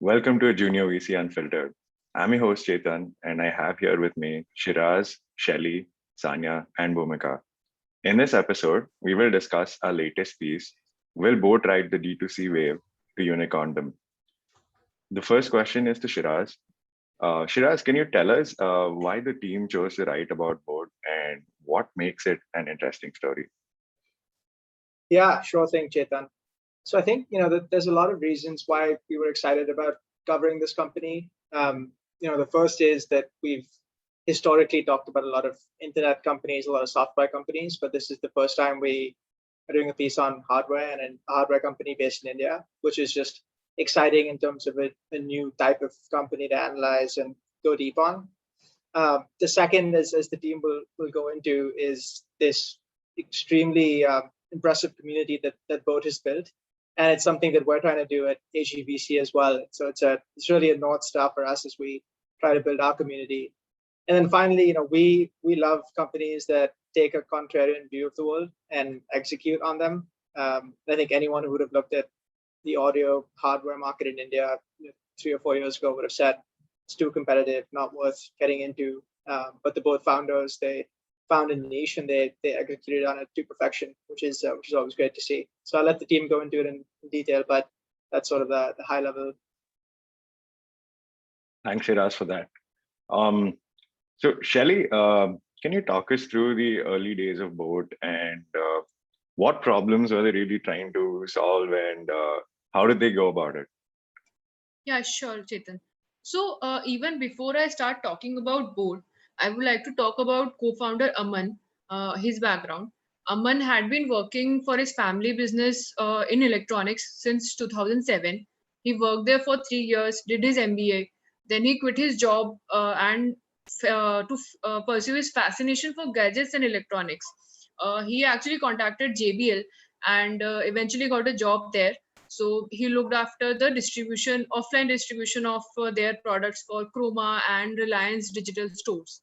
Welcome to Junior VC Unfiltered. I'm your host Chetan, and I have here with me Shiraz, Shelly, Sanya, and Bhumika. In this episode, we will discuss our latest piece. Will boAt ride the D2C wave to Unicorndom? The first question is to Shiraz. Shiraz, can you tell us why the team chose to write about boAt and what makes it an interesting story? Yeah, sure thing, Chetan. So I think there's a lot of reasons why we were excited about covering this company. The first is that we've historically talked about a lot of internet companies, a lot of software companies, but this is the first time we are doing a piece on hardware and a hardware company based in India, which is just exciting in terms of a new type of company to analyze and go deep on. The second, as the team will go into, is this extremely impressive community that boAt has built, and it's something that we're trying to do at ajvc as well. So it's really a north star for us as we try to build our community. And then finally, we love companies that take a contrarian view of the world and execute on them. I think anyone who would have looked at the audio hardware market in India 3 or 4 years ago would have said it's too competitive, not worth getting into. But the both founders, they found a niche and they executed on it to perfection, which is always great to see. So I'll let the team go into it in detail, but that's sort of the high level. Thanks, Shiraz, for that. So, Shelly, can you talk us through the early days of boAt and what problems were they really trying to solve and how did they go about it? Yeah, sure, Chetan. So even before I start talking about boAt, I would like to talk about co-founder Aman, his background. Aman had been working for his family business in electronics since 2007. He worked there for 3 years, did his MBA. Then he quit his job and to pursue his fascination for gadgets and electronics. He actually contacted JBL and eventually got a job there. So he looked after the offline distribution of their products for Chroma and Reliance digital stores.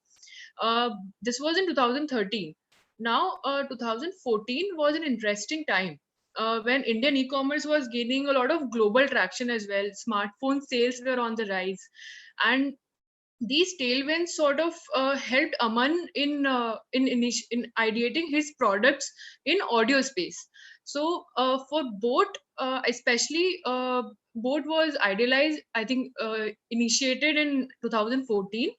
This was in 2013. Now, 2014 was an interesting time when Indian e-commerce was gaining a lot of global traction as well. Smartphone sales were on the rise, and these tailwinds sort of helped Aman in ideating his products in audio space. So for boAt, especially boAt was idealized, I think, initiated in 2014,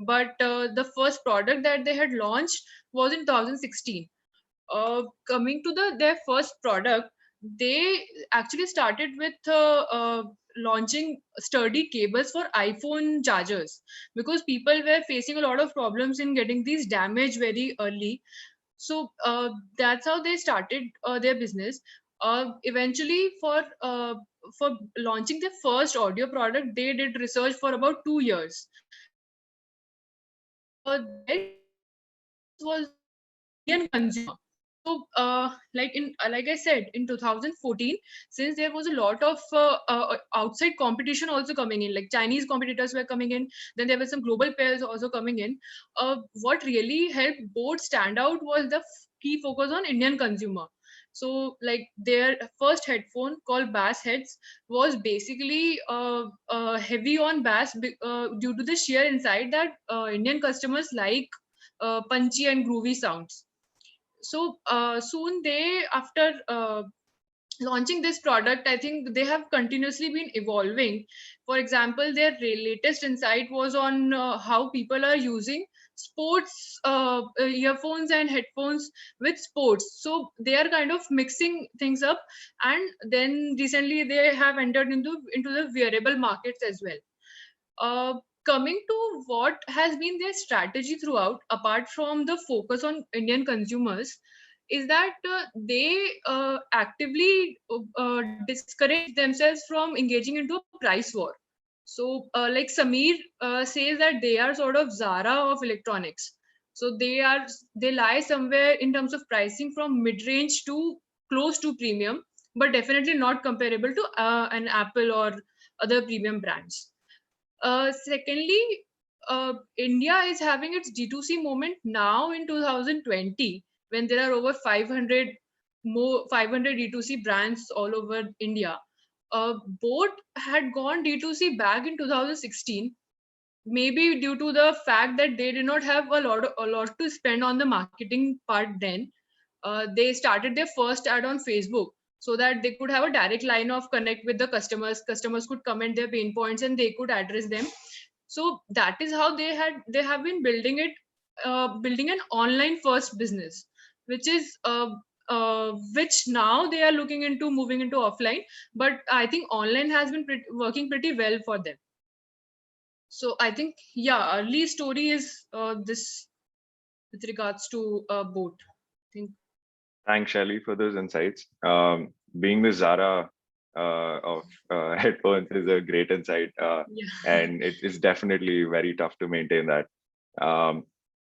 but the first product that they had launched was in 2016. Coming to their first product, they actually started with launching sturdy cables for iPhone chargers because people were facing a lot of problems in getting these damaged very early. So that's how they started their business. Eventually, for launching the first audio product, they did research for about 2 years. Their was Indian consumer. So, like I said, in 2014, since there was a lot of outside competition also coming in, like Chinese competitors were coming in, then there were some global players also coming in. What really helped boAt stand out was the key focus on Indian consumer. So, like their first headphone called Bass Heads was basically heavy on bass due to the sheer insight that Indian customers like punchy and groovy sounds. So soon they after launching this product, I think they have continuously been evolving. For example, their latest insight was on how people are using sports earphones and headphones with sports. So they are kind of mixing things up, and then recently they have entered into the wearable markets as well. Coming to what has been their strategy throughout, apart from the focus on Indian consumers, is that they actively discourage themselves from engaging into a price war. So, like Samir says that they are sort of Zara of electronics. So they lie somewhere in terms of pricing from mid-range to close to premium, but definitely not comparable to an Apple or other premium brands. Secondly, India is having its D2C moment now in 2020 when there are over 500 D2C brands all over India. boAt had gone D2C back in 2016, maybe due to the fact that they did not have a lot to spend on the marketing part then. They started their first ad on Facebook so that they could have a direct line of connect with the customers could comment their pain points and they could address them. So that is how they have been building it, building an online first business, which is which now they are looking into moving into offline, but I think online has been working pretty well for them. So I think, yeah, early story is this with regards to boAt. I think. Thanks, Shelly, for those insights. Being the Zara of headphones is a great insight, Yeah. and it is definitely very tough to maintain that. Um,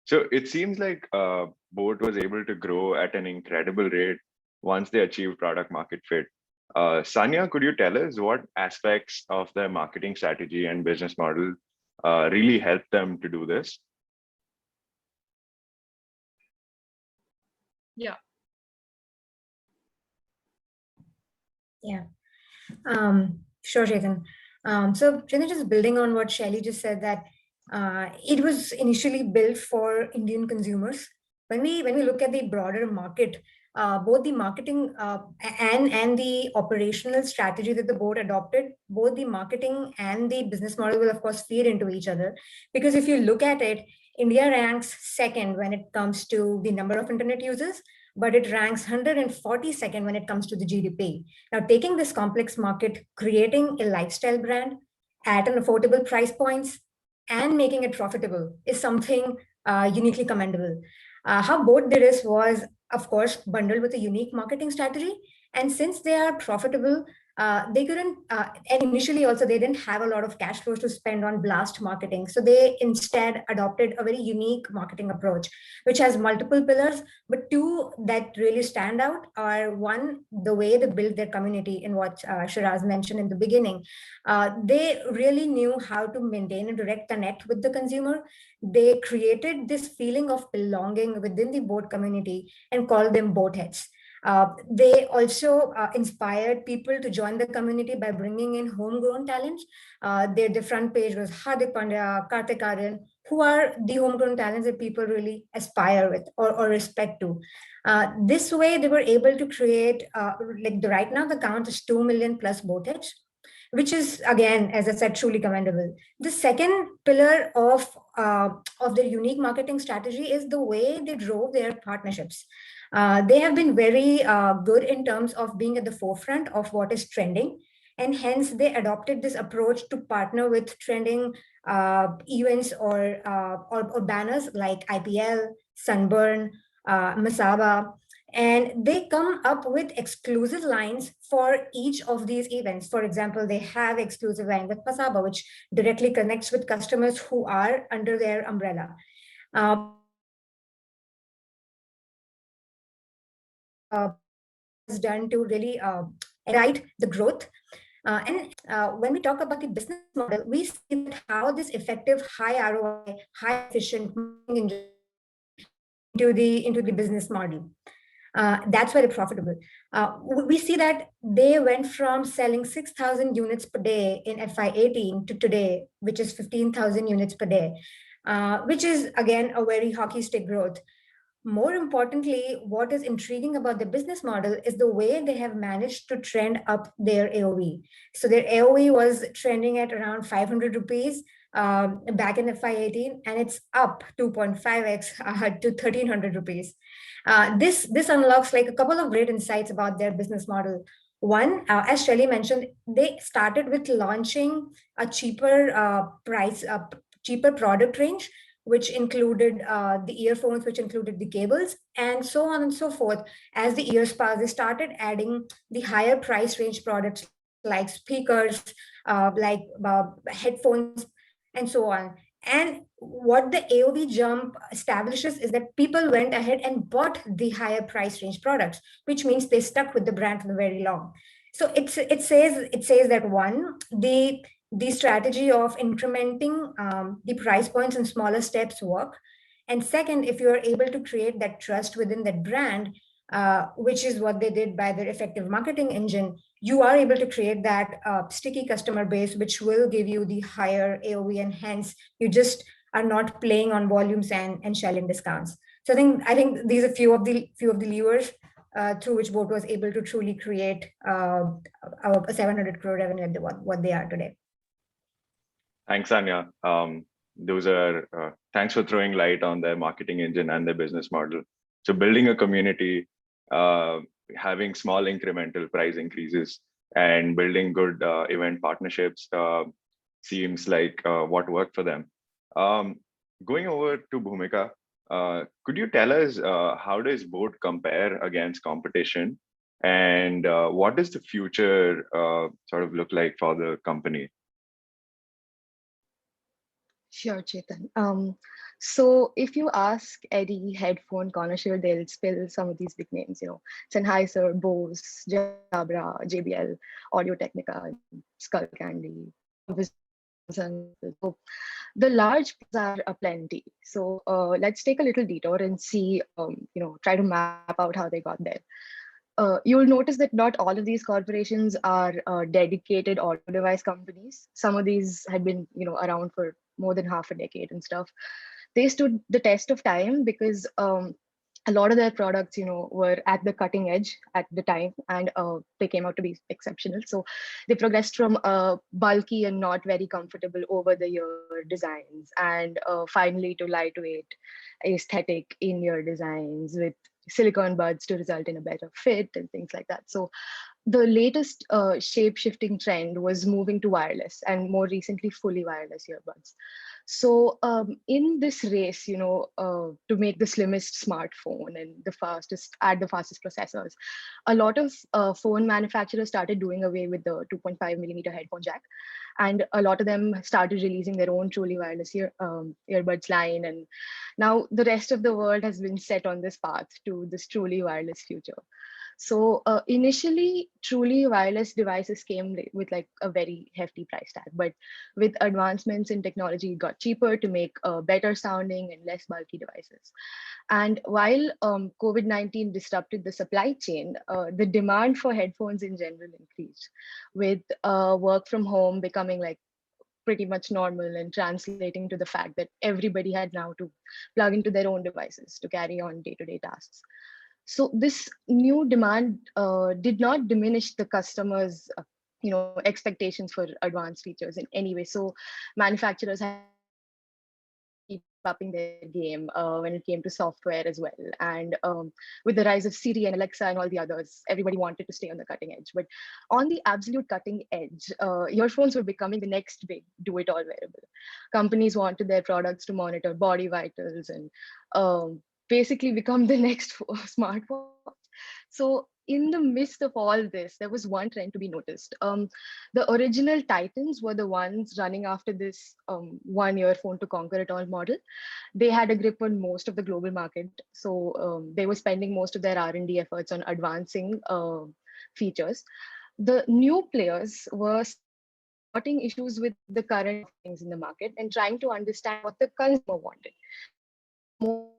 so it seems like boAt was able to grow at an incredible rate once they achieved product market fit. Sanya, could you tell us what aspects of their marketing strategy and business model really helped them to do this? Yeah. Yeah, sure, Chetan. So, Chetan, just building on what Shelly just said, that it was initially built for Indian consumers. When we look at the broader market, both the marketing and the operational strategy that the board adopted, both the marketing and the business model will of course feed into each other. Because if you look at it, India ranks second when it comes to the number of internet users, but it ranks 142nd when it comes to the GDP. Now, taking this complex market, creating a lifestyle brand at an affordable price points, and making it profitable is something uniquely commendable. How boAt did this was, of course, bundled with a unique marketing strategy. And since they are profitable, they couldn't, and initially also they didn't have a lot of cash flows to spend on blast marketing. So they instead adopted a very unique marketing approach, which has multiple pillars, but two that really stand out are, one, the way they build their community, in what Shiraz mentioned in the beginning. They really knew how to maintain a direct connect with the consumer. They created this feeling of belonging within the boAt community and called them boAtheads. They also inspired people to join the community by bringing in homegrown talents. Their front page was Hardik Pandya, Kartik Aryan, who are the homegrown talents that people really aspire with or respect to. This way, they were able to create, right now, the count is 2 million plus boAtheads, which is, again, as I said, truly commendable. The second pillar of their unique marketing strategy is the way they drove their partnerships. They have been very good in terms of being at the forefront of what is trending. And hence, they adopted this approach to partner with trending events or banners like IPL, Sunburn, Masaba. And they come up with exclusive lines for each of these events. For example, they have exclusive line with Pasaba, which directly connects with customers who are under their umbrella. Is done to really guide the growth. And when we talk about the business model, we see that how this effective, high ROI, high efficient into the business model. That's why they're profitable. We see that they went from selling 6,000 units per day in FY18 to today, which is 15,000 units per day, which is, again, a very hockey stick growth. More importantly, what is intriguing about the business model is the way they have managed to trend up their AOV. So their AOV was trending at around 500 rupees back in FY18, and it's up 2.5x to 1,300 rupees. This unlocks like a couple of great insights about their business model. One, as Shelly mentioned, they started with launching a cheaper cheaper product range, which included the earphones, which included the cables, and so on and so forth. As the years passed, they started adding the higher price range products like speakers, headphones, and so on. And what the AOV jump establishes is that people went ahead and bought the higher price range products, which means they stuck with the brand for very long. So it says that, one, the strategy of incrementing the price points in smaller steps work. And second, if you're able to create that trust within that brand, which is what they did by their effective marketing engine, you are able to create that sticky customer base, which will give you the higher AOV, and hence you just are not playing on volumes and shelling discounts. So I think these are few of the levers through which boAt was able to truly create a 700 crore revenue at what they are today. Thanks, Anya. Those are thanks for throwing light on their marketing engine and their business model. So building a community, having small incremental price increases, and building good event partnerships seems like what worked for them. Going over to Bhumika, could you tell us how does boAt compare against competition, and what does the future sort of look like for the company? Sure, Chetan. So if you ask any headphone connoisseur, they'll spill some of these big names, Sennheiser, Bose, Jabra, JBL, Audio Technica, Skull Candy. So the large players are aplenty. So let's take a little detour and see, try to map out how they got there. You'll notice that not all of these corporations are dedicated audio device companies. Some of these had been, around for more than half a decade and stuff. They stood the test of time because a lot of their products, were at the cutting edge at the time, and they came out to be exceptional. So they progressed from bulky and not very comfortable over the year designs, and finally to lightweight, aesthetic in-ear designs with silicone buds to result in a better fit and things like that. So the latest shape-shifting trend was moving to wireless, and more recently fully wireless earbuds. So in this race, to make the slimmest smartphone and the fastest processors, a lot of phone manufacturers started doing away with the 2.5 millimeter headphone jack, and a lot of them started releasing their own truly wireless earbuds line. And now the rest of the world has been set on this path to this truly wireless future. So initially, truly wireless devices came with like a very hefty price tag, but with advancements in technology, it got cheaper to make better sounding and less bulky devices. And while COVID-19 disrupted the supply chain, the demand for headphones in general increased, with work from home becoming like pretty much normal and translating to the fact that everybody had now to plug into their own devices to carry on day-to-day tasks. So this new demand did not diminish the customers' expectations for advanced features in any way. So manufacturers had to keep upping their game when it came to software as well. And with the rise of Siri and Alexa and all the others, everybody wanted to stay on the cutting edge. But on the absolute cutting edge, earphones were becoming the next big do-it-all wearable. Companies wanted their products to monitor body vitals and basically become the next smartwatch. So in the midst of all this, there was one trend to be noticed. The original titans were the ones running after this one earphone to conquer it all model. They had a grip on most of the global market. So they were spending most of their R&D efforts on advancing features. The new players were spotting issues with the current things in the market and trying to understand what the consumer wanted. More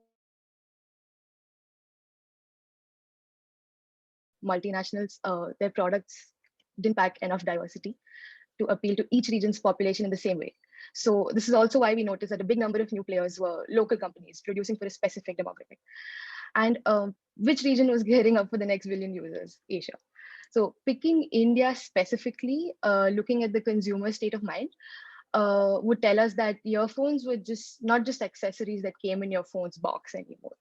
multinationals, their products didn't pack enough diversity to appeal to each region's population in the same way. So this is also why we noticed that a big number of new players were local companies producing for a specific demographic. And which region was gearing up for the next billion users? Asia. So picking India specifically, looking at the consumer state of mind, would tell us that earphones were just not just accessories that came in your phone's box anymore.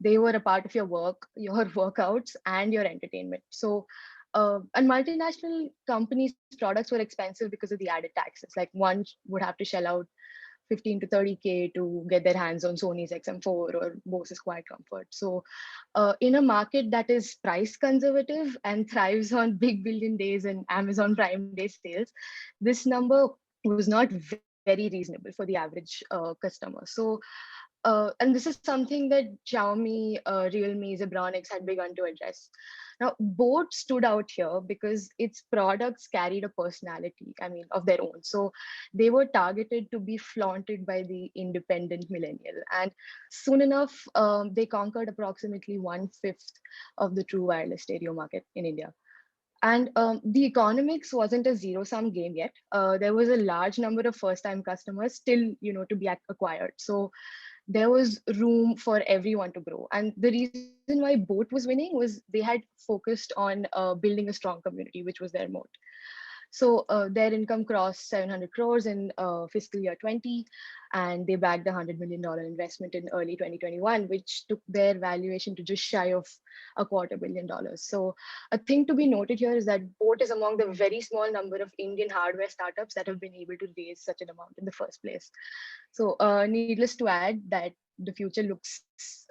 They were a part of your work, your workouts, and your entertainment. So, and multinational companies' products were expensive because of the added taxes. Like one would have to shell out 15 to 30K to get their hands on Sony's XM4 or Bose's Quiet Comfort. So in a market that is price conservative and thrives on big billion days and Amazon Prime Day sales, this number was not very reasonable for the average customer. So, and this is something that Xiaomi, Realme, Zebronics had begun to address. Now, boAt stood out here because its products carried a personality, I mean, of their own. So they were targeted to be flaunted by the independent millennial. And soon enough, they conquered approximately 1/5 of the true wireless stereo market in India. And the economics wasn't a zero-sum game yet. There was a large number of first-time customers still, to be acquired. So there was room for everyone to grow. And the reason why boAt was winning was they had focused on building a strong community, which was their moat. So their income crossed 700 crores in fiscal year 20, and they bagged a $100 million investment in early 2021, which took their valuation to just shy of $250 million. So a thing to be noted here is that boAt is among the very small number of Indian hardware startups that have been able to raise such an amount in the first place. So needless to add that the future looks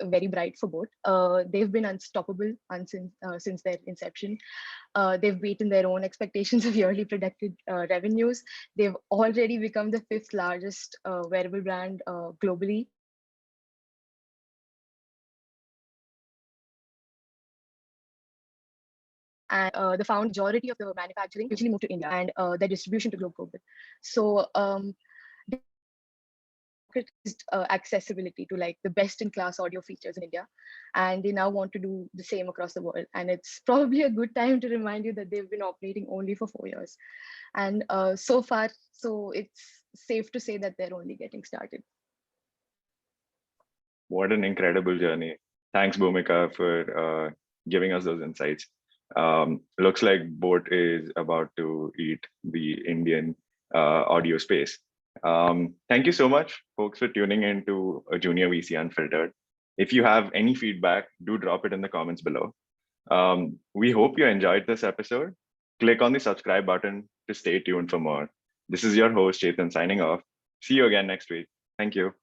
very bright for boAt. They've been unstoppable since their inception. They've beaten their own expectations of yearly predicted revenues. They've already become the 5th largest wearable brand globally. And the majority of the manufacturing usually moved to India and their distribution to global. So accessibility to like the best-in-class audio features in India, and they now want to do the same across the world. And it's probably a good time to remind you that they've been operating only for 4 years, and so far, so it's safe to say that they're only getting started. What an incredible journey! Thanks, Bhumika, for giving us those insights. Looks like boAt is about to eat the Indian audio space. Thank you so much, folks, for tuning in to a Junior VC Unfiltered. If you have any feedback, do drop it in the comments below. We hope you enjoyed this episode. Click on the subscribe button to stay tuned for more. This is your host, Chetan, signing off. See you again next week. Thank you.